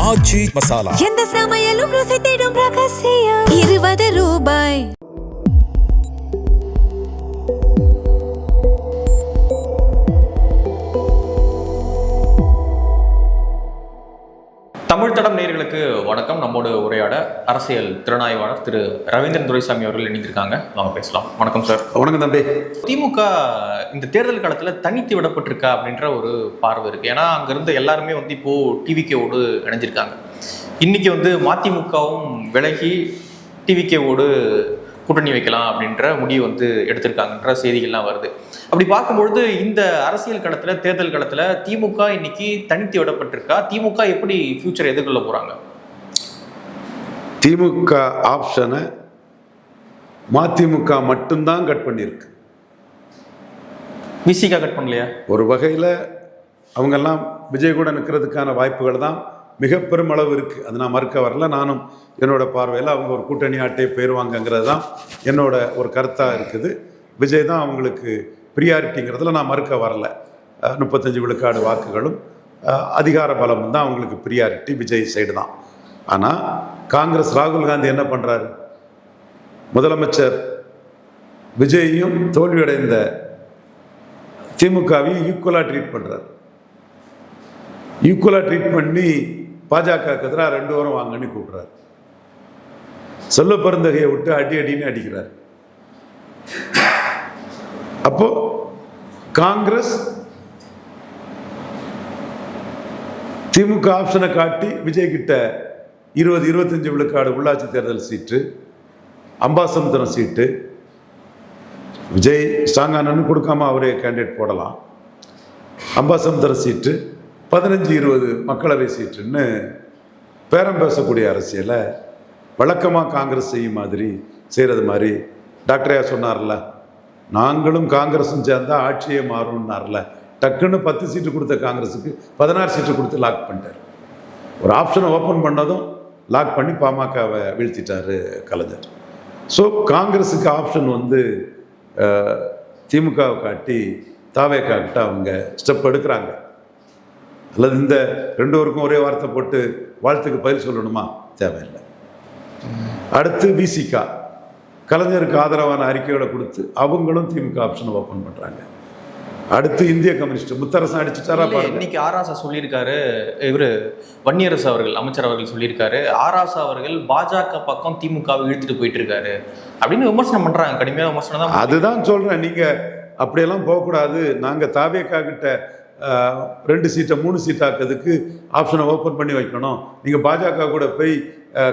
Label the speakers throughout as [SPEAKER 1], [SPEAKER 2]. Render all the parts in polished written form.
[SPEAKER 1] ஆச்சி மசாலா.
[SPEAKER 2] எந்த சமையலும் ருசி தேடும் ரகசியம். 20 ரூபாய்.
[SPEAKER 3] தமிழ் தடம் நேயர்களுக்கு வணக்கம். நம்மோடு உரையாட அரசியல் திறனாய்வாளர் திரு ரவீந்திரன் துரைசாமி அவர்கள் இணைந்திருக்காங்க. வாங்க பேசலாம். வணக்கம் சார்.
[SPEAKER 4] வணக்கம் தம்பி.
[SPEAKER 3] திமுக இந்த தேர்தல் காலத்தில் தனித்து விடப்பட்டிருக்கா அப்படின்ற ஒரு பார்வை இருக்கு. ஏன்னா அங்கிருந்து எல்லாருமே இப்போ டிவிகேவோடு இணைஞ்சிருக்காங்க. இன்னைக்கு மதிமுகவும் விலகி டிவிகேவோடு கூட்டணி வைக்கலாம் அப்படின்ற முடிவு எடுத்திருக்காங்கன்ற செய்திகள்லாம் வருது. அப்படி பார்க்கும்பொழுது இந்த அரசியல் களத்தில் தேர்தல் களத்தில் திமுக இன்னைக்கு தனித்து விடப்பட்டிருக்கா? திமுக எப்படி ஃபியூச்சர் எதிர்கொள்ள போறாங்க?
[SPEAKER 4] திமுக ஆப்ஷனை மதிமுக மட்டும்தான் கட் பண்ணியிருக்கு.
[SPEAKER 3] விசிகா கட் பண்ணலையா? ஒரு
[SPEAKER 4] வகையில் அவங்கெல்லாம் விஜய் கூட நிற்கிறதுக்கான வாய்ப்புகள் தான் மிக பெருமளவு இருக்குது. அது நான் மறுக்க வரல. நானும் என்னோட பார்வையில் அவங்க ஒரு கூட்டணி ஆட்டே போயிடுவாங்கங்கிறது தான் என்னோட ஒரு கருத்தாக இருக்குது. விஜய் தான் அவங்களுக்கு ப்ரியாரிட்டிங்கிறதுல நான் மறுக்க வரல. 35 விழுக்காடு வாக்குகளும் அதிகார பலமும் தான் அவங்களுக்கு ப்ரியாரிட்டி விஜய் சைடு தான். ஆனால் காங்கிரஸ் ராகுல் காந்தி என்ன பண்ணுறாரு? முதலமைச்சர் விஜயையும் தோல்வியடைந்த திமுகவையும் ஈக்குவலாக ட்ரீட் பண்ணுறாரு. ஈக்குவலாக ட்ரீட் பண்ணி பாஜகவுக்கு எதிராக 2 வாரம் வாங்கன்னு கூப்பிட்றாரு. சொல்ல பெருந்தகையை விட்டு அடின்னு அடிக்கிறார். அப்போ காங்கிரஸ் திமுக ஆப்ஷனை காட்டி விஜய் கிட்ட 20-25 விழுக்காடு உள்ளாட்சி தேர்தல் சீட்டு, அம்பாசமுத்திரம் சீட்டு, விஜய் ஸ்ட்ராங்கானு கொடுக்காம அவரே கேண்டிடேட் போடலாம், அம்பாசமுத்திரம் சீட்டு, 15-20 மக்களவை சீட்டுன்னு பேரம் பேசக்கூடிய அரசியலை வழக்கமாக காங்கிரஸ் செய்யும் மாதிரி செய்கிறது மாதிரி டாக்டரையா சொன்னார்ல, நாங்களும் காங்கிரஸும் சேர்ந்தால் ஆட்சியே மாறும்னார்ல. டக்குன்னு 10 சீட்டு கொடுத்த காங்கிரஸுக்கு 16 சீட்டு கொடுத்து லாக் பண்ணிட்டார். ஒரு ஆப்ஷனை ஓப்பன் பண்ணதும் லாக் பண்ணி பாமகவை வீழ்த்திட்டார் கலைஞர். ஸோ காங்கிரஸுக்கு ஆப்ஷன் திமுகவை காட்டி தாவேக்காக்கிட்ட அவங்க ஸ்டெப் எடுக்கிறாங்க. அல்லது இந்த 2 பேருக்கும் ஒரே வார்த்தை போட்டு வாழ்த்துக்கு பதில் சொல்லணுமா? தேவையில்லை. அடுத்து விசிகா கலைஞருக்கு ஆதரவான அறிக்கைகளை கொடுத்து அவங்களும் திமுக ஆப்ஷனை ஓப்பன் பண்ணுறாங்க. அடுத்து இந்திய கம்யூனிஸ்ட் முத்தரசன் அடிச்சுட்டாரா?
[SPEAKER 3] இன்னைக்கு ஆராசா சொல்லியிருக்காரு, இவர் வன்னியரசு அவர்கள் அமைச்சர் அவர்கள் சொல்லியிருக்காரு, ஆராசா அவர்கள் பாஜக பக்கம் திமுகவை இழுத்துட்டு போயிட்டு இருக்காரு அப்படின்னு விமர்சனம் பண்றாங்க. கடுமையான விமர்சனம் தான். அதுதான்
[SPEAKER 4] சொல்றேன், நீங்க அப்படியெல்லாம் போகக்கூடாது. நாங்கள் தாவேக்கா கிட்ட 2 சீட்டை 3 சீட்டாக்கிறதுக்கு ஆப்ஷனை ஓப்பன் பண்ணி வைக்கணும். நீங்கள் பாஜக கூட போய்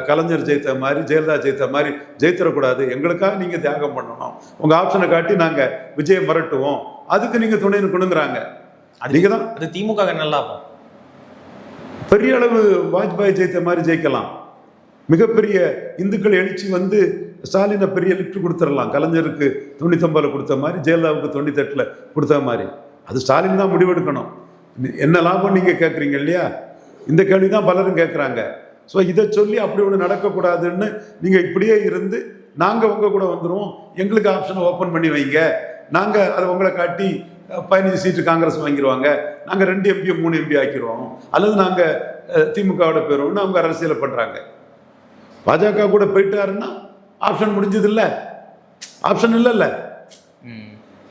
[SPEAKER 4] கலைஞர் ஜெயித்த மாதிரி ஜெயலலிதா ஜெயித்த மாதிரி ஜெயித்தரக்கூடாது. எங்களுக்காக நீங்கள் தியாகம் பண்ணணும். உங்கள் ஆப்ஷனை காட்டி நாங்கள் விஜயை மிரட்டுவோம், அதுக்கு நீங்கள் துணை நிற்கணுங்கிறாங்க. நீங்கள் தான்
[SPEAKER 3] அது திமுக நல்லா
[SPEAKER 4] பெரிய அளவு வாஜ்பாய் ஜெயித்த மாதிரி ஜெயிக்கலாம். மிகப்பெரிய இந்துக்கள் எழுச்சி ஸ்டாலினை பெரிய லிஃப்ட் கொடுத்துடலாம். கலைஞருக்கு 99 கொடுத்த மாதிரி ஜெயலலிதாவுக்கு 98 கொடுத்த மாதிரி. அது ஸ்டாலின் தான் முடிவெடுக்கணும். என்ன லாபம் நீங்கள் கேட்குறீங்க இல்லையா? இந்த கேள்வி தான் பலரும் கேட்குறாங்க. ஸோ இதை சொல்லி அப்படி ஒன்று நடக்கக்கூடாதுன்னு நீங்கள் இப்படியே இருந்து நாங்கள் உங்கள் கூட வந்துடுவோம், எங்களுக்கு ஆப்ஷனை ஓப்பன் பண்ணி வைங்க, நாங்கள் அதை உங்களை காட்டி 15 சீட்டு காங்கிரஸ் வாங்கிடுவாங்க, நாங்கள் 2 MP 3 MP ஆக்கிடுவோம், அல்லது நாங்கள் திமுகவோட போயிடுவோம்னு அவங்க அரசியலை பண்ணுறாங்க. பாஜக கூட போயிட்டாருன்னா ஆப்ஷன் முடிஞ்சது இல்லை, ஆப்ஷன் இல்லைல்ல.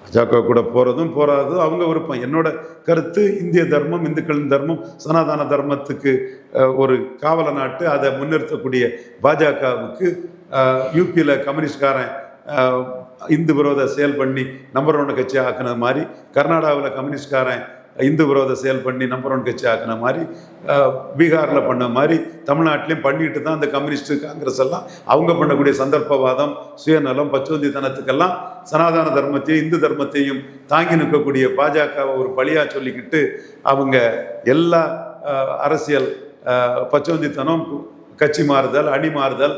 [SPEAKER 4] பாஜக கூட போகிறதும் போகாததும் அவங்க விருப்பம். என்னோட கருத்து, இந்திய தர்மம், இந்துக்களின் தர்மம், சனாதன தர்மத்துக்கு ஒரு காவல நாட்டு, அதை முன்னிறுத்தக்கூடிய பாஜகவுக்கு யூபியில் கம்யூனிஸ்ட்காரன் இந்து விரோத செயல் பண்ணி நம்பர் 1 கட்சி ஆக்கின மாதிரி, கர்நாடகாவில் கம்யூனிஸ்ட்காரன் இந்து விரோத செயல் பண்ணி நம்பர் 1 கட்சி ஆக்கின மாதிரி, பீகாரில் பண்ண மாதிரி தமிழ்நாட்டிலையும் பண்ணிட்டு தான் இந்த கம்யூனிஸ்ட்டு காங்கிரஸ் எல்லாம் அவங்க பண்ணக்கூடிய சந்தர்ப்பவாதம், சுயநலம், பச்சோந்தித்தனத்துக்கெல்லாம் சனாதன தர்மத்தையும் இந்து தர்மத்தையும் தாங்கி நிற்கக்கூடிய பாஜகவை ஒரு பழியாக சொல்லிக்கிட்டு அவங்க எல்லா அரசியல் பச்சோந்தித்தனம், கட்சி மாறுதல், அணி மாறுதல்,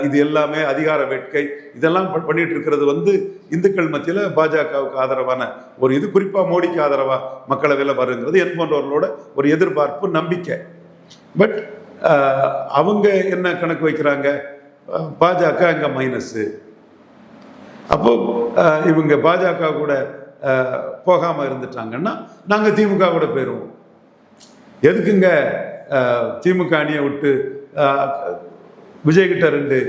[SPEAKER 4] இது எல்லாமே அதிகார வேட்கை, இதெல்லாம் பண்ணிட்டு இருக்கிறது இந்துக்கள் மத்தியில் பாஜகவுக்கு ஆதரவான ஒரு இது, குறிப்பாக மோடிக்கு ஆதரவாக மக்களவையில் வருங்கிறது என் போன்றவர்களோட ஒரு எதிர்பார்ப்பு, நம்பிக்கை. பட் அவங்க என்ன கணக்கு வைக்கிறாங்க? பாஜக அங்கே மைனஸு. அப்போ இவங்க பாஜக கூட போகாமல் இருந்துட்டாங்கன்னா நாங்கள் திமுக கூட போயிடுவோம். எதுக்குங்க திமுக அணியை விட்டு விஜய்கிட்ட 2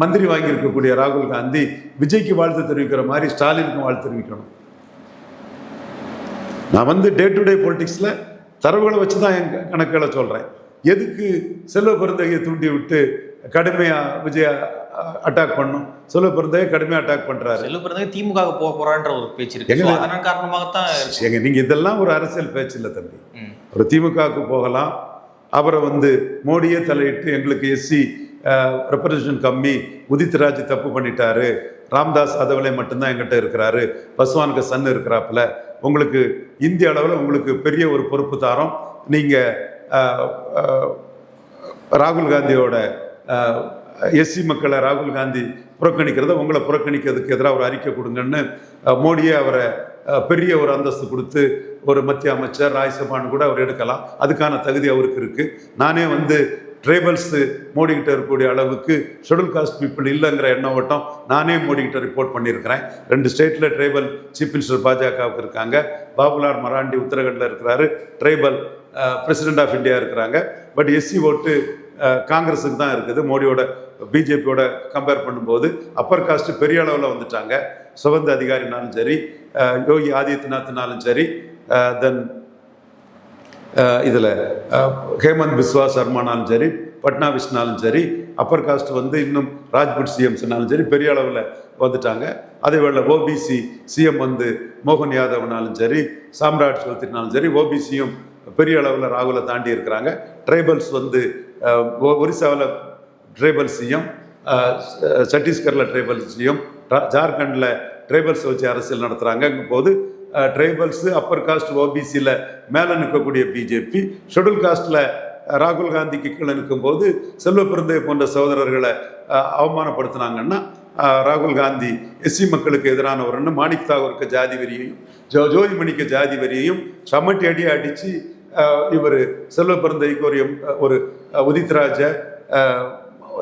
[SPEAKER 4] மந்திரி வாங்கியிருக்கக்கூடிய ராகுல் காந்தி விஜய்க்கு வாழ்த்து தெரிவிக்கிற மாதிரி ஸ்டாலினுக்கும் வாழ்த்து தெரிவிக்கணும். நான் வந்து டே டு டே பொலிட்டிக்ஸில் தரவுகளை வச்சு தான் என் கணக்குகளை சொல்கிறேன். எதுக்கு செல்வ பெருந்தகையை தூண்டி விட்டு கடுமையாக விஜய அட்டாக் பண்ணும்? செல்வ பெருந்தகை கடுமையாக அட்டாக் பண்ணுறாரு.
[SPEAKER 3] செல்வ பெருந்தகை திமுக போக போறான்ற ஒரு பேச்சு இருக்கு. அதன் காரணமாகத்தான்
[SPEAKER 4] எங்க நீங்கள் இதெல்லாம் ஒரு அரசியல் பேச்சு இல்லை தம்பி. ஒரு திமுகவுக்கு போகலாம். அவரை வந்து மோடியே தலையிட்டு எங்களுக்கு எஸ்சி ரெப்ரசன்டேஷன் கம்மி, உதித்ராஜ் தப்பு பண்ணிட்டாரு, ராம்தாஸ் அதவலை மட்டும்தான் எங்கிட்ட இருக்கிறாரு, பஸ்வானுக்கு சன் இருக்கிறாப்புல, உங்களுக்கு இந்திய அளவில் உங்களுக்கு பெரிய ஒரு பொறுப்பு தாரோம், நீங்கள் ராகுல் காந்தியோட எஸ்சி மக்களை ராகுல் காந்தி புறக்கணிக்கிறத உங்களை புறக்கணிக்கிறதுக்கு எதிராக ஒரு அறிக்கை கொடுங்கன்னு மோடியே அவரை பெரிய ஒரு அந்தஸ்து கொடுத்து ஒரு மத்திய அமைச்சர் ராஜ்யசபான்னு கூட அவர் எடுக்கலாம். அதுக்கான தகுதி அவருக்கு இருக்குது. நானே வந்து ட்ரைபல்ஸு மோடிக்கிட்ட இருக்கக்கூடிய அளவுக்கு ஷெட்யூல் காஸ்ட் பீப்புள் இல்லைங்கிற எண்ண ஓட்டம் நானே மோடிக்கிட்ட ரிப்போர்ட் பண்ணியிருக்கிறேன். 2 ஸ்டேட்டில் ட்ரைபல் சீஃப் மினிஸ்டர் பாஜகவுக்கு இருக்காங்க. பாபுலால் மராண்டி உத்தரகண்டில் இருக்கிறாரு. ட்ரைபல் பிரசிடென்ட் ஆஃப் இந்தியா இருக்கிறாங்க. பட் எஸ்சி ஓட்டு காங்கிரஸுக்கு தான் இருக்குது. மோடியோட பிஜேபியோட கம்பேர் பண்ணும்போது அப்பர் காஸ்ட் பெரிய அளவில் வந்துட்டாங்க. சுகந்த அதிகாரினாலும் சரி, யோகி ஆதித்யநாத்னாலும் சரி, தென் இதில் ஹேமந்த் பிஸ்வா சர்மானாலும் சரி, பட்னாவிஸ்னாலும் சரி, அப்பர் காஸ்ட் வந்து இன்னும் ராஜ்புட் சிஎம்ஸ்னாலும் சரி பெரிய அளவில் வந்துட்டாங்க. அதே வேளை ஓபிசி சிஎம் வந்து மோகன் யாதவ்னாலும் சரி, சாம்ராட் சௌத்ரினாலும் சரி, ஓபிசியும் பெரிய அளவில் ராகுலை தாண்டி இருக்கிறாங்க. ட்ரைபல்ஸ் வந்து ஒரிசாவில் ட்ரைபல் சிஎம், சத்தீஸ்கரில் ட்ரைபல் சிஎம், ஜார்க்கண்டில் ட்ரைபல்ஸ் வச்சு அரசியல் நடத்துகிறாங்க. போது ட்ரைபல்ஸு அப்பர் காஸ்ட் ஓபிசியில் மேலே நிற்கக்கூடிய பிஜேபி, ஷெட்யூல் காஸ்ட்டில் ராகுல் காந்திக்கு கீழே நிற்கும்போது செல்வ பெருந்தகை போன்ற சகோதரர்களை அவமானப்படுத்தினாங்கன்னா ராகுல் காந்தி எஸ்சி மக்களுக்கு எதிரானவர்னு மாணிக் தாகூருக்கு ஜாதி வரியையும் ஜோதிமணிக்கு ஜாதி வரியையும் சமட்டி அடியாக அடித்து இவர் செல்வ பெருந்தகைக்கு ஒரு உதித்ராஜ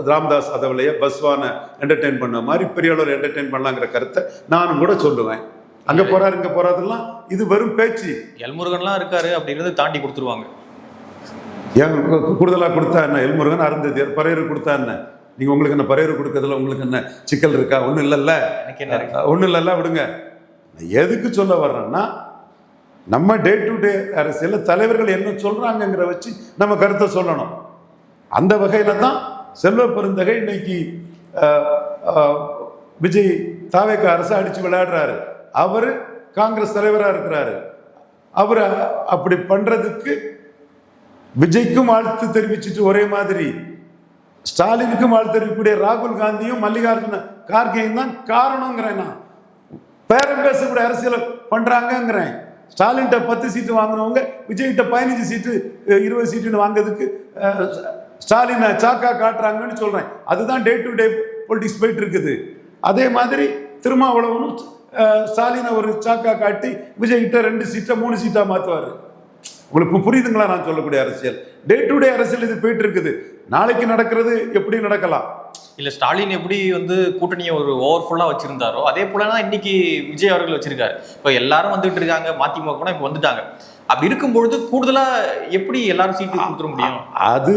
[SPEAKER 4] ராம்தாஸ் அதவலைய பஸ்வானை என்டர்டெயின் பண்ண மாதிரி பெரிய அளவில் என்டர்டெயின் பண்ணலாங்கிற கருத்தை நானும் கூட சொல்லுவேன். அங்கே போறாரு இங்கே போறாதெல்லாம் இது வெறும் பேச்சு.
[SPEAKER 3] எல்முருகன்லாம் இருக்காரு அப்படின்றது தாண்டி கொடுத்துருவாங்க.
[SPEAKER 4] ஏன் கூடுதலாக கொடுத்தா என்ன? எல்முருகன் அருந்ததியர் பறையர் கொடுத்தா என்ன? நீங்கள் உங்களுக்கு என்ன பறையர் கொடுக்கறதுல உங்களுக்கு என்ன சிக்கல் இருக்கா? ஒன்றும் இல்லைல்ல, ஒன்றும் இல்லைல்ல, விடுங்க. எதுக்கு சொல்ல வர்றேன்னா, நம்ம டே டு டே அரசியலில் தலைவர்கள் என்ன சொல்கிறாங்கங்கிற வச்சு நம்ம கருத்தை சொல்லணும். அந்த வகையில் தான் செல்வ பெருந்தகை இன்னைக்கு விஜய் தாவேக அரசு அடித்து விளையாடுறாரு. அவர் காங்கிரஸ் தலைவராக இருக்கிறாரு. அவர் அப்படி பண்ணுறதுக்கு விஜய்க்கும் வாழ்த்து தெரிவிச்சுட்டு ஒரே மாதிரி ஸ்டாலினுக்கும் வாழ்த்து தெரிவிக்கக்கூடிய ராகுல் காந்தியும் மல்லிகார்ஜுன கார்கேயும் தான் காரணங்கிறேன். நான் பேரம் பேசக்கூடிய அரசியலை பண்ணுறாங்கங்கிறேன். ஸ்டாலின்கிட்ட 10 சீட்டு வாங்கினவங்க விஜய்கிட்ட 15 சீட்டு 20 சீட்டுன்னு வாங்கிறதுக்கு ஸ்டாலினை சாக்கா காட்டுறாங்கன்னு சொல்கிறேன். அதுதான் டே டு டே பொலிட்டிக்ஸ் போயிட்டு இருக்குது. அதே மாதிரி திருமாவளவனும் ஸ்டாலினை ஒரு சாக்கா காட்டி விஜய்கிட்ட 2 சீட்டை 3 சீட்டாக மாற்றுவார். உங்களுக்கு புரியுதுங்களா நான் சொல்லக்கூடிய அரசியல்? டே டு டே அரசியல் இது போயிட்டு இருக்குது. நாளைக்கு நடக்கிறது எப்படி நடக்கலாம்.
[SPEAKER 3] இல்லை, ஸ்டாலின் எப்படி வந்து கூட்டணியை ஒரு ஓவர்ஃபுல்லாக வச்சிருந்தாரோ அதே போலதான் இன்னைக்கு விஜய் அவர்கள் வச்சிருக்காரு. இப்போ எல்லாரும் வந்துட்டு இருக்காங்க, மதிமுக கூட இப்போ வந்துட்டாங்க. அப்படி இருக்கும்பொழுது கூடுதலாக எப்படி எல்லாரும் சீட்டு கொடுத்துட முடியும்? அது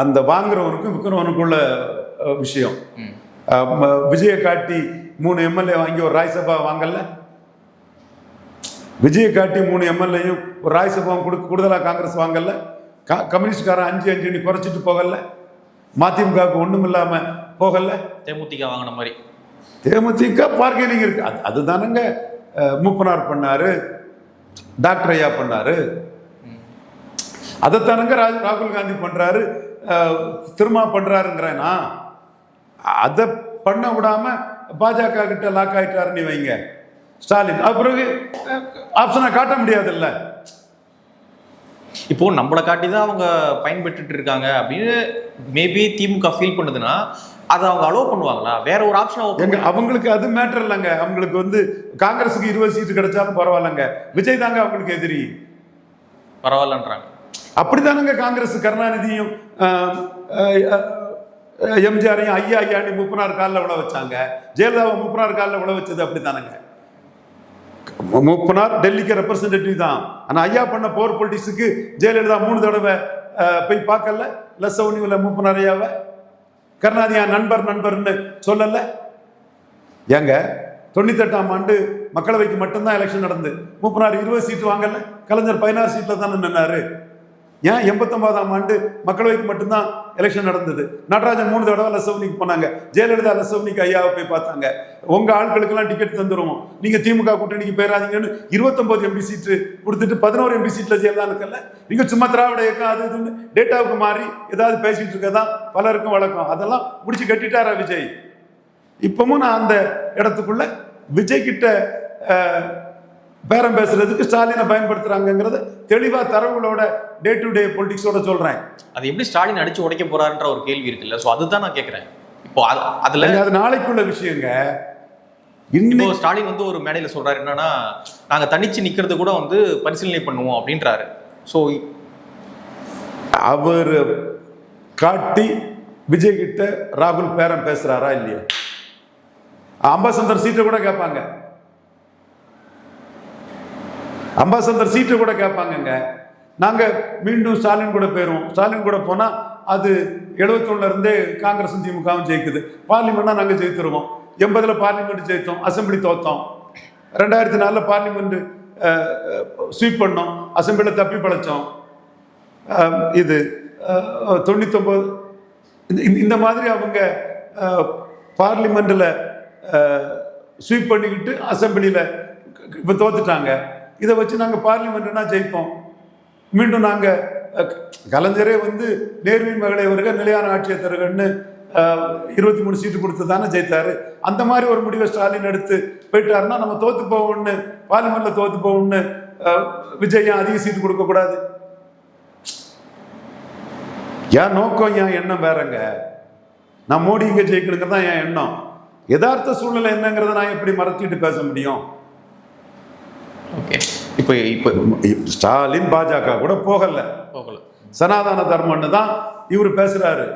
[SPEAKER 4] அந்த வாங்குறவனுக்கும் விற்கிறவனுக்குள்ள விஷயம். விஜயை காட்டி 3 எம்எல்ஏ வாங்கி ஒரு ராஜ்யசபா வாங்கல, விஜயை காட்டி 3 எம்எல்ஏயும் ஒரு ராஜ்யசபாவும் கூடுதலாக காங்கிரஸ் வாங்கல, கம்யூனிஸ்ட்காரன் 5 குறைச்சிட்டு போகல, மதிமுகவுக்கு ஒன்றும் இல்லாமல் போகல,
[SPEAKER 3] தேமுதிக வாங்கின மாதிரி.
[SPEAKER 4] தேமுதிக பார்கெனிங் இருக்கு. அதுதானங்க மூப்பனார் பண்ணாரு, டாக்டர் ஐயா பண்ணாரு, அதைத்தானங்க ராகுல் காந்தி பண்றாரு, திருமா பண்றாருங்கிறேன்னா. அதை பண்ண விடாம பாஜக கிட்ட லாக் ஆயிட்டாருன்னு வைங்க ஸ்டாலின். பிறகு ஆப்ஷனை காட்ட முடியாதுல்ல.
[SPEAKER 3] இப்போ நம்மளை காட்டி தான் அவங்க பயன்பெற்றுட்டு இருக்காங்க அப்படின்னு மேபி திமுக ஃபீல் பண்ணுதுன்னா அதை அவங்க அலோவ் பண்ணுவாங்களா? வேற ஒரு ஆப்ஷன்
[SPEAKER 4] அவங்களுக்கு அது மேட்டர் இல்லைங்க. அவங்களுக்கு வந்து காங்கிரஸுக்கு 20 சீட்டு கிடைச்சாலும் பரவாயில்லைங்க, விஜய் தாங்க அவங்களுக்கு எதிரி.
[SPEAKER 3] பரவாயில்லன்றாங்க.
[SPEAKER 4] அப்படித்தானுங்க காங்கிரஸ் கருணாநிதியும் எம்ஜிஆரையும் ஐயான்னு மூப்பனார் காலில் விழ வச்சாங்க. ஜெயலலிதாவை மூப்பனார் காலில் விழ வச்சது அப்படித்தானுங்க. மூப்பனார் டெல்லிக்கு ரெப்ரசன்டேட்டிவ் தான். ஆனால் ஐயா பண்ண பவர் பொலிட்டிக்ஸுக்கு ஜெயலலிதா 3 தடவை போய் பார்க்கல லசவுனியில் மூப்பனாரையாவ கருணாநிதியா நண்பர்னு சொல்லல. ஏங்க 98ஆம் ஆண்டு மக்களவைக்கு மட்டும்தான் எலெக்ஷன் நடந்து மூப்பனார் 20 சீட்டு வாங்கல, கலைஞர் 16 சீட்டில் தானே நின்னாரு. ஏன் 89ஆம் ஆண்டு மக்களவைக்கு மட்டும்தான் எலெக்ஷன் நடந்தது. நடராஜன் 3 தடவை லசவுனிக்கு போனாங்க, ஜெயலலிதா லசவுனிக்கு ஐயாவை போய் பார்த்தாங்க. உங்க ஆட்களுக்கெல்லாம் டிக்கெட் தந்துருவோம், நீங்க திமுக கூட்டணிக்கு போயிடாதீங்கன்னு 29 எம்பி சீட்டு கொடுத்துட்டு 11 எம்பி சீட்ல ஜெயலலிதா இருக்கல. நீங்க சும்மா திராவிட இயக்கம் அது இதுன்னு டேட்டாவுக்கு மாறி ஏதாவது பேசிட்டு இருக்கதான் பலருக்கும் வழக்கம். அதெல்லாம் முடிச்சு கட்டிட்டாரா விஜய்? இப்பவும் நான் அந்த இடத்துக்குள்ள விஜய் கிட்ட பேரம் பேசுறதுக்கு ஸ்டாலினை பயன்படுத்துறாங்கிறத தெளிவா தரவுகளோட டே டு டே பொலிட்டிக்ஸோட சொல்றேன்.
[SPEAKER 3] அது எப்படி ஸ்டாலின் அடிச்சு உடைக்க போறாருன்ற ஒரு கேள்வி இருக்குல்ல, சோ அதுதான் நான் கேட்கிறேன். இப்போ அதுல
[SPEAKER 4] அது நாளைக்குள்ள விஷயங்க.
[SPEAKER 3] இப்போ ஸ்டாலின் வந்து ஒரு மேடையில சொல்றாரு என்னன்னா, நாங்க தனிச்சு நிக்கிறது கூட வந்து பரிசீலனை பண்ணுவோம் அப்படின்றாரு. சோ
[SPEAKER 4] அவர் காட்டி விஜய் கிட்ட ராகுல் பேரம் பேசுறாரா இல்லையா? அம்பாசந்தர் சீட்டை கூட கேட்பாங்க, அம்பாசந்தர் சீட்டை கூட கேட்பாங்க. நாங்க மீண்டும் ஸ்டாலின் கூட போயிடுவோம். ஸ்டாலின் கூட போனா அது 71 இருந்தே காங்கிரஸும் திமுகவும் ஜெயிக்குது. பார்லிமெண்ட்னா நாங்க ஜெயித்துருவோம். 80 பார்லிமெண்ட் ஜெயித்தோம், அசம்பிளி தோத்தோம். 2004 பார்லிமெண்ட் ஸ்வீப் பண்ணோம், அசம்பிளியில் தப்பி பழைச்சோம். இது 99 இந்த மாதிரி அவங்க பார்லிமெண்ட்ல ஸ்வீப் பண்ணிக்கிட்டு அசம்பிளியில் இப்போ தோத்துட்டாங்க. இதை வச்சு நாங்கள் பார்லிமெண்ட்னா ஜெயிப்போம். மீண்டும் நாங்கள் கலைஞரே வந்து நேருவின் மகளை வருக நிலையான ஆட்சியை தருகன்னு 23 சீட்டு கொடுத்து தானே ஜெயித்தாரு. அந்த மாதிரி ஒரு முடிவை ஸ்டாலின் எடுத்து போயிட்டாருன்னா நம்ம தோத்து போவோம்னு, பார்லிமெண்ட்ல தோத்து போவோம்னு விஜய் அதிக சீட்டு கொடுக்க கூடாது. என் நோக்கம் என் எண்ணம் வேறங்க. நான் மோடி இங்க ஜெயிக்கணுங்கிறது தான் என் எண்ணம். யதார்த்த சூழ்நிலை என்னங்கிறத நான் எப்படி மறைச்சிட்டு பேச முடியும்?
[SPEAKER 3] இப்போ
[SPEAKER 4] ஸ்டாலின் பாஜக கூட போகல, சனாதன தர்மம்னு தான் இவர் பேசுறாரு.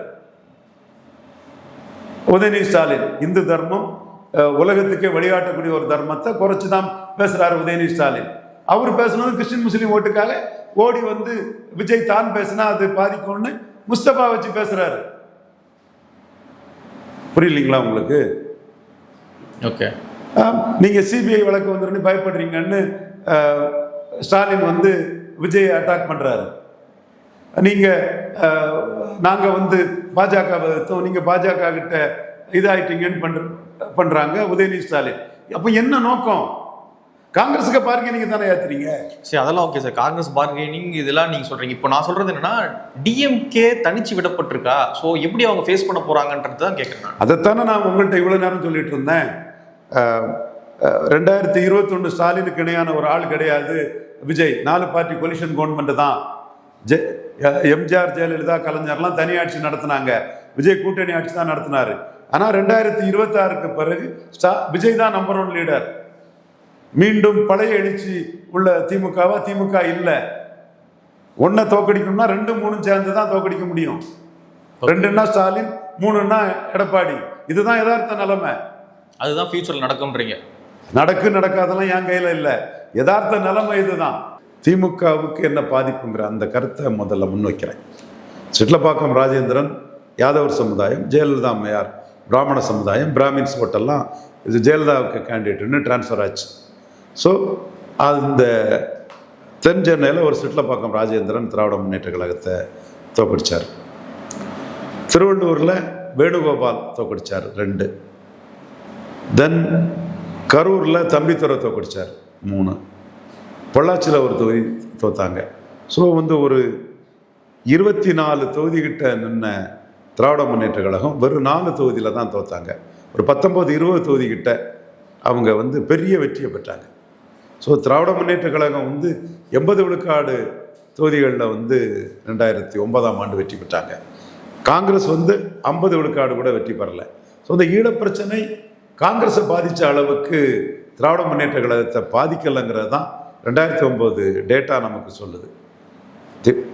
[SPEAKER 4] உதயநிதி ஸ்டாலின் இந்து தர்மம் உலகத்துக்கே வழிகாட்டக்கூடிய ஒரு தர்மத்தை குறைச்சுதான் பேசுறாரு உதயநிதி ஸ்டாலின். அவர் பேசுனது கிறிஸ்டின் முஸ்லீம் ஓட்டுக்காக ஓடி வந்து விஜய் தான் பேசினா அது பாதிக்கும்னு முஸ்தபா வச்சு பேசுறாரு. புரியலீங்களா உங்களுக்கு?
[SPEAKER 3] ஓகே,
[SPEAKER 4] நீங்க சிபிஐ வழக்கு வந்துருன்னு பயப்படுறீங்கன்னு ஸ்டாலின் வந்து விஜய் அட்டாக் பண்றாரு. நீங்க நாங்க வந்து பாஜக நீங்க பாஜக கிட்ட இதாயிட்டீங்கன்னு பண்றாங்க உதயநிதி ஸ்டாலின். அப்ப என்ன நோக்கம்? காங்கிரஸுக்கு பார்கெனிங் தானே ஏத்துறீங்க.
[SPEAKER 3] சரி, அதெல்லாம் ஓகே சார். காங்கிரஸ் பார்கெனிங் இதெல்லாம் நீங்க சொல்றீங்க. இப்போ நான் சொல்றது என்னன்னா, டிஎம்கே தனிச்சு விடப்பட்டிருக்கா, ஸோ எப்படி அவங்க ஃபேஸ் பண்ண போறாங்கன்றது தான் கேட்குறேன்.
[SPEAKER 4] அதைத்தானே நான் உங்கள்கிட்ட இவ்வளவு நேரம் சொல்லிட்டு இருந்தேன். 2021 ஸ்டாலினுக்கு இணையான ஒரு ஆள் கிடையாது விஜய். 4 பார்ட்டி கொலிஷன் கவர்மெண்ட் தான். எம்ஜிஆர் ஜெயலலிதா கலைஞர்லாம் தனி ஆட்சி நடத்தினாங்க, விஜய் கூட்டணி ஆட்சி தான் நடத்தினாரு. ஆனால் 2026க்கு பிறகு விஜய் தான் நம்பர் 1 லீடர். மீண்டும் பழைய எழுச்சி உள்ள திமுகவா? திமுக இல்லை. ஒன்றை தோக்கடிக்கணும்னா 2, 3 சேர்ந்து தான் தோக்கடிக்க முடியும். 2ன்னா ஸ்டாலின், 3ன்னா எடப்பாடி. இதுதான் யதார்த்த நிலைமை.
[SPEAKER 3] அதுதான் ஃபியூச்சர்ல நடக்கும்ன்றீங்க.
[SPEAKER 4] நடக்காதெல்லாம் என் கையில இல்லை. யதார்த்த நிலைமை இதுதான். திமுகவுக்கு என்ன பாதிப்புங்கிற அந்த கருத்தை முதல்ல முன்வைக்கிறேன். சிட்லப்பாக்கம் ராஜேந்திரன் யாதவர் சமுதாயம், ஜெயலலிதா அம்மையார் பிராமண சமுதாயம், பிராமின்ஸ் ஓட்டெல்லாம் இது ஜெயலலிதாவுக்கு கேண்டிடேட்னு டிரான்ஸ்ஃபர் ஆச்சு. ஸோ அந்த தென் சென்னையில் ஒரு சிட்லப்பாக்கம் ராஜேந்திரன் திராவிட முன்னேற்ற கழகத்தை தோக்கடிச்சார். திருவள்ளூரில் வேணுகோபால் தோக்கடிச்சார் 2. தென் கரூரில் தம்பித்துறை தோக்கடிச்சார் 3. பொள்ளாச்சியில் ஒரு தொகுதி தோத்தாங்க. ஸோ வந்து ஒரு 24 தொகுதிகிட்ட நின்ன திராவிட முன்னேற்ற கழகம் வெறும் 4 தொகுதியில் தான் தோத்தாங்க. ஒரு 19-20 தொகுதிகிட்ட அவங்க வந்து பெரிய வெற்றியை பெற்றாங்க. ஸோ திராவிட முன்னேற்ற கழகம் வந்து 80 விழுக்காடு தொகுதிகளில் வந்து 2009ஆம் ஆண்டு வெற்றி பெற்றாங்க. காங்கிரஸ் வந்து 50 விழுக்காடு கூட வெற்றி பெறலை. ஸோ இந்த ஈழப்பிரச்சனை காங்கிரஸை பாதித்த அளவுக்கு திராவிட முன்னேற்ற கழகத்தை பாதிக்கலைங்கிறது தான் 2009 டேட்டா நமக்கு சொல்லுது.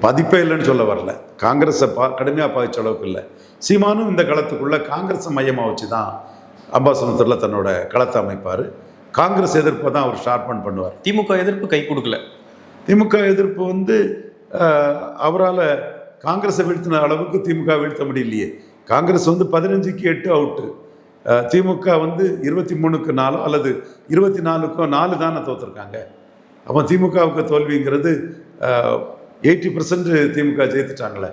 [SPEAKER 4] பாதிப்பே இல்லைன்னு சொல்ல வரல, காங்கிரஸை கடுமையாக பாதித்த அளவுக்கு இல்லை. சீமானும் இந்த களத்துக்குள்ளே காங்கிரஸை மையமாக வச்சு தான் அம்பாசமுத்திரத்தில் தன்னோட களத்தை அமைப்பார். காங்கிரஸ் எதிர்ப்பை தான் அவர் ஷார்பன் பண்ணுவார்.
[SPEAKER 3] திமுக எதிர்ப்பு கை கொடுக்கல.
[SPEAKER 4] திமுக எதிர்ப்பு வந்து அவரால் காங்கிரஸை வீழ்த்தின அளவுக்கு திமுக வீழ்த்த முடியலையே. காங்கிரஸ் வந்து 15க்கு 8 அவுட்டு, திமுக வந்து 23க்கு 4 அல்லது 24க்கும் 4 தானே தோற்றுருக்காங்க. அப்போ திமுகவுக்கு தோல்விங்கிறது 80% திமுக ஜெயித்துட்டாங்களே.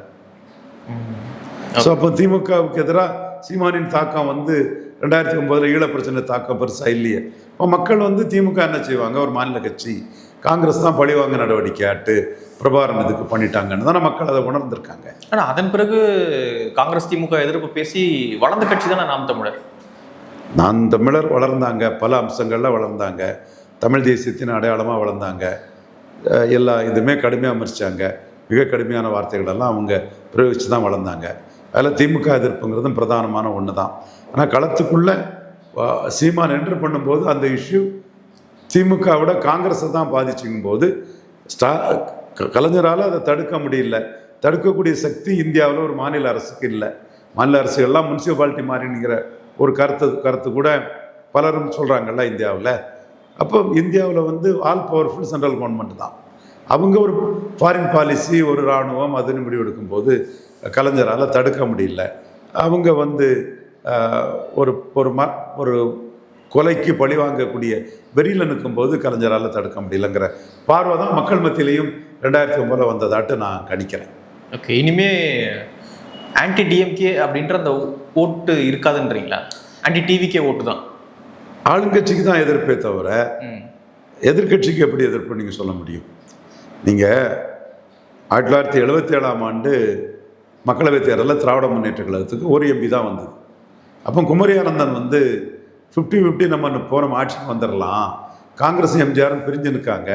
[SPEAKER 4] ஸோ அப்போ திமுகவுக்கு எதிராக சீமானின் தாக்கம் வந்து 2009 ஈழ பிரச்சனை தாக்கம் பெருசாக இல்லையே. இப்போ மக்கள் வந்து திமுக என்ன செய்வாங்க, ஒரு மாநில கட்சி, காங்கிரஸ் தான் பழிவாங்க நடவடிக்கை ஆட்டு பிரபாகரன் இதுக்கு பண்ணிட்டாங்கன்னு தானே மக்கள் அதை உணர்ந்திருக்காங்க.
[SPEAKER 3] ஆனால் அதன் பிறகு காங்கிரஸ் திமுக எதிர்ப்பு பேசி வளர்ந்த கட்சி தானே நாம் தமிழர்.
[SPEAKER 4] நாம் தமிழர் வளர்ந்தாங்க, பல அம்சங்களில் வளர்ந்தாங்க, தமிழ் தேசியத்தின் அடையாளமாக வளர்ந்தாங்க, எல்லா இதுவுமே கடுமையாக விமர்சித்தாங்க, மிக கடுமையான வார்த்தைகளெல்லாம் அவங்க பிரயோகித்து தான் வளர்ந்தாங்க. அதில் திமுக எதிர்ப்புங்கிறதும் பிரதானமான ஒன்று தான். ஆனால் களத்துக்குள்ளே சீமான் என்ட்ரு பண்ணும்போது அந்த இஷ்யூ திமுகவோட காங்கிரஸை தான் பாதிச்சுக்கும் போது கலைஞரால் அதை தடுக்க முடியல. தடுக்கக்கூடிய சக்தி இந்தியாவில் ஒரு மாநில அரசுக்கு இல்லை. மாநில அரசுகள்லாம் முனிசிபாலிட்டி மாறினுங்கிற ஒரு கருத்து கூட பலரும் சொல்கிறாங்கல்ல இந்தியாவில். அப்போ இந்தியாவில் வந்து ஆல் பவர்ஃபுல் சென்ட்ரல் கவர்மெண்ட் தான். அவங்க ஒரு ஃபாரின் பாலிசி, ஒரு இராணுவம் அதுன்னு முடிவெடுக்கும்போது கலைஞரால் தடுக்க முடியல. அவங்க வந்து ஒரு கொலைக்கு பழி வாங்கக்கூடிய வெறியில் நிற்கும்போது கலைஞரால் தடுக்க முடியலங்கிற பார்வை தான் மக்கள் மத்தியிலையும் 2009 வந்ததாட்டு நான் கணிக்கிறேன்.
[SPEAKER 3] ஓகே, இனிமே ஆன்டி டிஎம்கே அப்படின்ற அந்த ஓட்டு இருக்காதுன்றீங்களா? ஆன்டி டிவிகே ஓட்டு தான்
[SPEAKER 4] ஆளுங்கட்சிக்கு தான் எதிர்ப்பே தவிர எதிர்கட்சிக்கு எப்படி எதிர்ப்பு நீங்கள் சொல்ல முடியும்? நீங்கள் 1977ஆம் ஆண்டு மக்களவைத் தேர்தலில் திராவிட முன்னேற்ற கழகத்துக்கு ஒரு எம்பி தான் வந்தது. அப்போ குமரி ஆனந்தன் வந்து 50-50 நம்ம போகிற ஆட்சிக்கு வந்துடலாம், காங்கிரஸ் எம்ஜிஆரும் பிரிஞ்சு நிற்காங்க,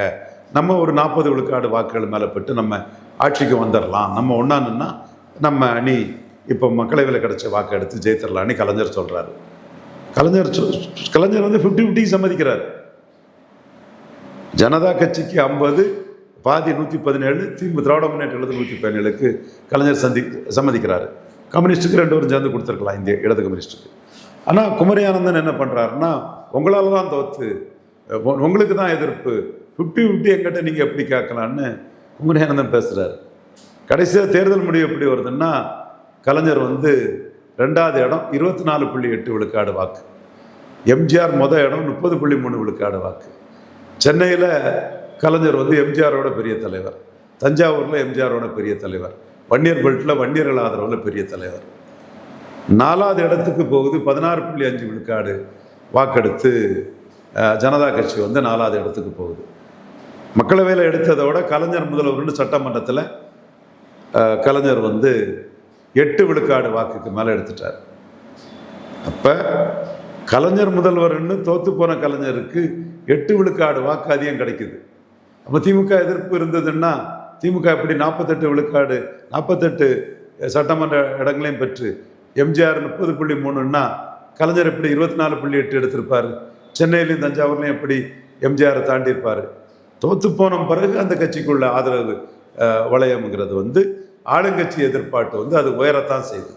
[SPEAKER 4] நம்ம ஒரு 40 விழுக்காடு வாக்குகள் மேலே பெற்று நம்ம ஆட்சிக்கு வந்துடலாம், நம்ம ஒன்றா நின்னா நம்ம அணி இப்போ மக்களவையில் கிடைச்ச வாக்கு எடுத்து ஜெயித்திடலான்னு கலைஞர் சொல்கிறாரு. கலைஞர் வந்து 50-50 சம்மதிக்கிறார். ஜனதா கட்சிக்கு 50, பாதி 117, திராவிட முன்னேற்ற கழகத்துக்கு 117க்கு கலைஞர் சம்மதிக்கிறாரு. கம்யூனிஸ்ட்டுக்கு 2 பேரும் சேர்ந்து கொடுத்துருக்கலாம், இந்திய இடது கம்யூனிஸ்ட்டுக்கு. ஆனால் குமரி ஆனந்தன் என்ன பண்ணுறாருன்னா, உங்களால் தான் தோற்று, உங்களுக்கு தான் எதிர்ப்பு, 50-50 எங்கிட்ட நீங்கள் எப்படி கேட்கலான்னு குமரி ஆனந்தன் பேசுகிறாரு. கடைசியாக தேர்தல் முடிவு எப்படி வருதுன்னா, கலைஞர் வந்து 2வது இடம் 24.8 விழுக்காடு வாக்கு, எம்ஜிஆர் மொதல் இடம் 30.3 விழுக்காடு வாக்கு. சென்னையில் கலைஞர் வந்து எம்ஜிஆரோட பெரிய தலைவர், தஞ்சாவூரில் எம்ஜிஆரோட பெரிய தலைவர், வன்னியர் பெல்ட்டில் வன்னியர்கள் ஆதரவில் பெரிய தலைவர். 4வது இடத்துக்கு போகுது, 16.5 விழுக்காடு வாக்கெடுத்து ஜனதா கட்சி வந்து 4வது இடத்துக்கு போகுது. மக்களவையில் எடுத்ததை விட கலைஞர் முதல்வர்னு சட்டமன்றத்தில் கலைஞர் வந்து 8 விழுக்காடு வாக்குக்கு மேலே எடுத்துட்டார். அப்போ கலைஞர் முதல்வர்னு தோற்று போன கலைஞருக்கு 8 விழுக்காடு வாக்கு அதிகம் கிடைக்குது. அப்போ திமுக எதிர்ப்பு இருந்ததுன்னா திமுக எப்படி 48 விழுக்காடு 48 சட்டமன்ற இடங்களையும் பெற்று எம்ஜிஆர் 30.3ன்னா கலைஞர் எப்படி 24.8 எடுத்திருப்பார்? சென்னையிலையும் தஞ்சாவூர்லையும் எப்படி எம்ஜிஆரை தாண்டியிருப்பார்? தோற்று போன பிறகு அந்த கட்சிக்குள்ள ஆதரவு வளையம்ங்கிறது வந்து ஆளுங்கட்சி எதிர்பார்ட்டு வந்து அது உயரத்தான் செய்யுது.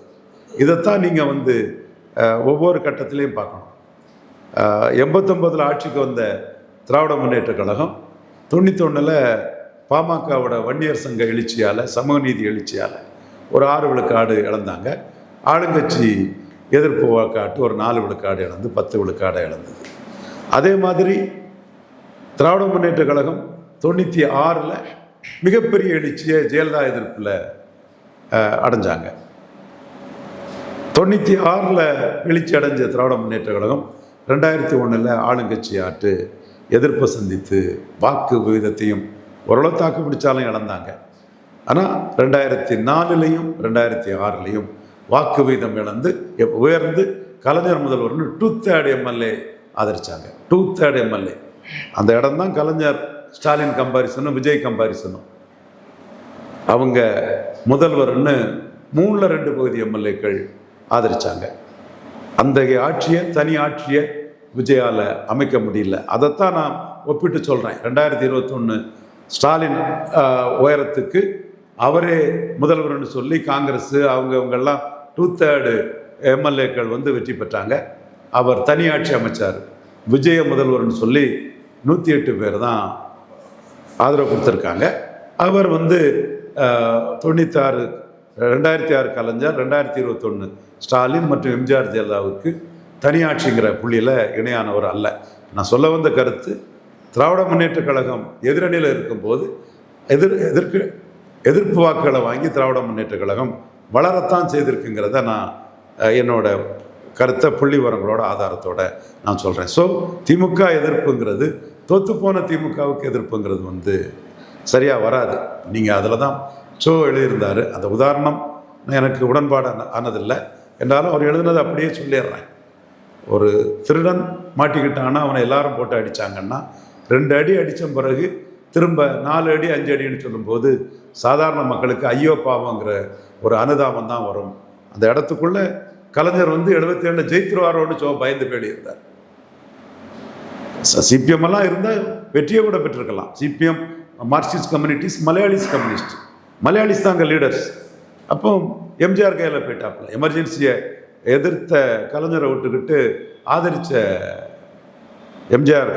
[SPEAKER 4] இதைத்தான் நீங்கள் வந்து ஒவ்வொரு கட்டத்திலையும் பார்க்கணும். 89 ஆட்சிக்கு வந்த திராவிட முன்னேற்ற கழகம் 91 பாமகவோட வன்னியர் சங்க எழுச்சியால், சமூக நீதி எழுச்சியால் ஒரு 6 விழுக்காடு இழந்தாங்க. ஆளுங்கட்சி எதிர்ப்பு வாக்காட்டு ஒரு 4 விழுக்காடு இழந்து 10 விழுக்காடு இழந்தது. அதே மாதிரி திராவிட முன்னேற்ற கழகம் 96 மிகப்பெரிய எழுச்சியை ஜெயலலிதா எதிர்ப்பில் அடைஞ்சாங்க. 96 எழுச்சி அடைஞ்ச திராவிட முன்னேற்ற கழகம் 2001 ஆளுங்கட்சி ஆட்டு எதிர்ப்பை சந்தித்து வாக்கு விகிதத்தையும் ஓரளவு தாக்கு பிடிச்சாலும் இழந்தாங்க. ஆனால் 2004லையும் 2006லையும் வாக்கு விகிதம் இழந்து உயர்ந்து கலைஞர் முதல்வர்னு 2/3 எம்எல்ஏ ஆதரிச்சாங்க. 2/3 எம்எல்ஏ அந்த இடம் தான் கலைஞர் ஸ்டாலின் கம்பாரிசனும் விஜய் கம்பாரிசனும். அவங்க முதல்வர்னு 3/2 பகுதி எம்எல்ஏக்கள் ஆதரிச்சாங்க. அந்த ஆட்சியை, தனி ஆட்சியை விஜயால் அமைக்க முடியல. அதைத்தான் நான் ஒப்பிட்டு சொல்கிறேன். 2021 ஸ்டாலின் உயரத்துக்கு அவரே முதல்வர்னு சொல்லி காங்கிரஸ் அவங்கெல்லாம் 2/3 எம்எல்ஏக்கள் வந்து வெற்றி பெற்றாங்க. அவர் தனி ஆட்சி அமைச்சார். விஜய முதல்வர்னு சொல்லி 108 பேர் தான் ஆதரவு கொடுத்துருக்காங்க. அவர் வந்து 96 2006 கலைஞர், 2021 ஸ்டாலின் மற்றும் எம்ஜிஆர் ஜெயலலிதாவுக்கு தனியாட்சிங்கிற புள்ளியில் இணையானவர் அல்ல. நான் சொல்ல வந்த கருத்து, திராவிட முன்னேற்ற கழகம் எதிரணியில் இருக்கும்போது எதிர்ப்பு வாக்குகளை வாங்கி திராவிட முன்னேற்ற கழகம் வளரத்தான் செய்திருக்குங்கிறத நான் என்னோட கருத்தை புள்ளி விவரங்களோட ஆதாரத்தோட நான் சொல்கிறேன். ஸோ திமுக எதிர்ப்புங்கிறது, தோற்றுப்போன திமுகவுக்கு எதிர்ப்புங்கிறது சரியாக வராது. நீங்கள் அதில் தான் எழுதியிருந்தார். அந்த உதாரணம் எனக்கு உடன்பாடு ஆனதில்லை என்றாலும் அவர் எழுதுனதை அப்படியே சொல்லிடுறேன். ஒரு திருடன் மாட்டிக்கிட்டான்னா அவனை எல்லாரும் போட்டு அடித்தாங்கன்னா 2 அடி அடித்த பிறகு திரும்ப 4 அடி 5 அடின்னு சொல்லும்போது சாதாரண மக்களுக்கு ஐயோ பாவங்கிற ஒரு அனுதாபம் தான் வரும். அந்த இடத்துக்குள்ளே கலைஞர் 77 ஜெயித்துருவாரோன்னு பயந்து போய் இருந்தார். சிபிஎம் எல்லாம் இருந்தால் வெற்றியை கூட பெற்றிருக்கலாம். சிபிஎம், மார்க்சிஸ்ட் கம்யூனிட்டிஸ், மலையாளிஸ் தாங்க லீடர்ஸ். அப்போ எம்ஜிஆர் கையில் போயிட்டாப்புல. எமர்ஜென்சியை எதிர்த்த கலைஞரை விட்டுக்கிட்டு ஆதரித்த எம்ஜிஆர்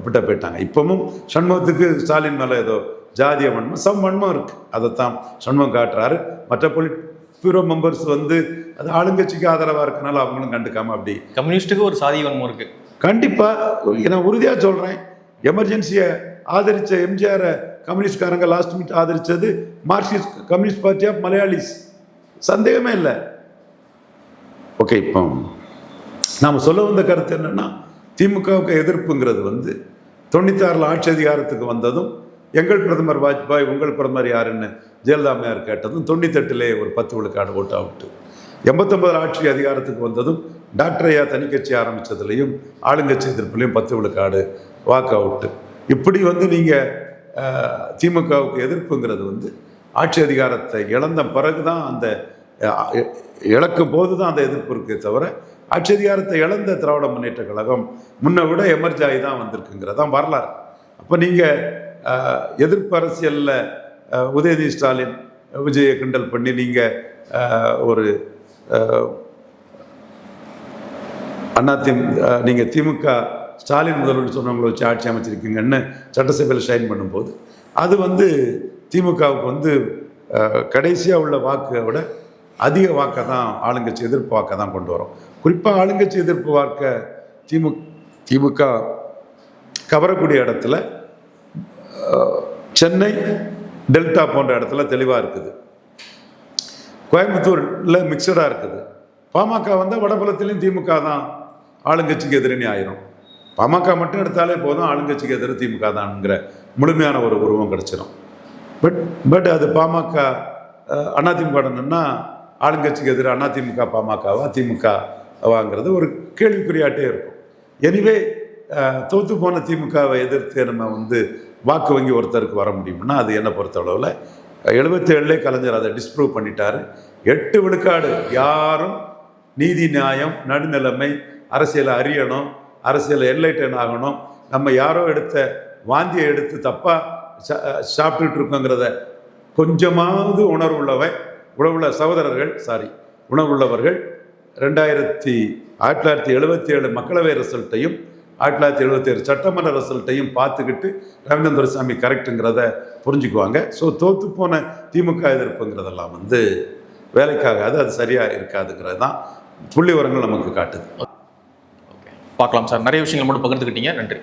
[SPEAKER 4] கிட்ட போயிட்டாங்க. இப்பவும் சண்முகத்துக்கு ஸ்டாலின் மேலே ஏதோ ஜாதிய வன்மம் வன்மம் இருக்கு. அதைத்தான் சண்முகம் காட்டுறாரு. மற்ற பியூரோ மெம்பர்ஸ் அது ஆளுங்கட்சிக்கு ஆதரவாக இருக்கனால அவங்களும் கண்டுக்காம அப்படி.
[SPEAKER 3] கம்யூனிஸ்டுக்கு ஒரு சாதிய வன்மம் இருக்கு
[SPEAKER 4] கண்டிப்பாக. நான் உறுதியாக சொல்கிறேன், எமர்ஜென்சியை ஆதரித்த எம்ஜிஆரை கம்யூனிஸ்ட்காரங்க லாஸ்ட் மினிட் ஆதரித்தது Marxist Communist party of Malayalis, சந்தேகமே இல்லை. ஓகே, இப்போ நாம் சொல்ல வந்த கருத்து என்னென்னா, திமுகவுக்கு எதிர்ப்புங்கிறது 96 ஆட்சி அதிகாரத்துக்கு வந்ததும் எங்கள் பிரதமர் வாஜ்பாய், உங்கள் பிரதமர் யாருன்னு ஜெயலலிதா அம்மையார் கேட்டதும் 98 ஒரு 10 விழுக்காடு ஓட்டு அவுட்டு. 89 ஆட்சி அதிகாரத்துக்கு வந்ததும் டாக்டர் ஐயா தனிக்கட்சி ஆரம்பித்ததுலையும் ஆளுங்கட்சி எதிர்ப்புலையும் 10 விழுக்காடு வாக் அவுட்டு. இப்படி நீங்கள் திமுகவுக்கு எதிர்ப்புங்கிறது ஆட்சி அதிகாரத்தை இழந்த பிறகு தான், அந்த இழக்கும் போது தான் அந்த எதிர்ப்பு இருக்கே தவிர, ஆட்சி அதிகாரத்தை இழந்த திராவிட முன்னேற்ற கழகம் முன்னை விட எமர்ஜ் ஆகி தான் வந்திருக்குங்கிறதான் வரலாறு. அப்போ நீங்கள் எதிர்ப்பு அரசியலில் உதயநிதி ஸ்டாலின் விஜயை கிண்டல் பண்ணி நீங்கள் ஒரு நீங்கள் திமுக ஸ்டாலின் முதல்வர் சொன்னவங்களை வச்சு ஆட்சி அமைச்சிருக்கீங்கன்னு சட்டசபையில் ஷைன் பண்ணும்போது அது திமுகவுக்கு கடைசியாக உள்ள வாக்கை விட அதிக வாக்கை தான் ஆளுங்கட்சி எதிர்ப்பு வாக்கை தான் கொண்டு வரும். குறிப்பாக ஆளுங்கட்சி எதிர்ப்பு வாக்க திமுக கவரக்கூடிய இடத்துல சென்னை, டெல்டா போன்ற இடத்துல தெளிவாக இருக்குது. கோயம்புத்தூரில் மிக்சடாக இருக்குது. பாமக வந்தால் வடபுலத்திலையும் திமுக தான் ஆளுங்கட்சிக்கு எதிரணி ஆயிரும். பாமக மட்டும் எடுத்தாலே போதும் ஆளுங்கட்சிக்கு எதிர திமுக தான்ங்கிற முழுமையான ஒரு உருவம் கிடச்சிடும். பட் அது பாமக அதிமுகன்னா ஆளுங்கட்சிக்கு எதிர அதிமுக பாமகவா திமுகவாங்கிறது ஒரு கேள்விக்குறியாட்டே இருக்கும். எனிவே தோற்று போன திமுகவை எதிர்த்து நம்ம வாக்கு வங்கி ஒருத்தருக்கு வர முடியும்னா அது என்னை பொறுத்தளவில் 77 கலைஞர் அதை டிஸ்ப்ரூவ் பண்ணிட்டாரு. 8 விழுக்காடு யாரும் நீதி, நியாயம், நடுநிலைமை, அரசியலை அறியணும், அரசியலை என்லைட்டன் ஆகணும், நம்ம யாரோ எடுத்த வாந்தியை எடுத்து தப்பாக சாப்பிட்டுட்டு இருக்கோங்கிறத கொஞ்சமாவது உணர்வுள்ளவர்கள் 1977 மக்களவை ரிசல்ட்டையும் 1977 சட்டமன்ற ரிசல்ட்டையும் பார்த்துக்கிட்டு ரவீந்திரன் துரைசாமி கரெக்டுங்கிறத புரிஞ்சுக்குவாங்க. ஸோ தோற்று போன திமுக எதிர்ப்புங்கிறதெல்லாம் வேலைக்காகாது, அது சரியாக இருக்காதுங்கிறது தான் புள்ளி விவரங்கள் நமக்கு காட்டுது.
[SPEAKER 3] பார்க்கலாம் சார், நிறைய விஷயங்கள் மட்டும் பகிர்ந்துக்கிட்டீங்க. நன்றி.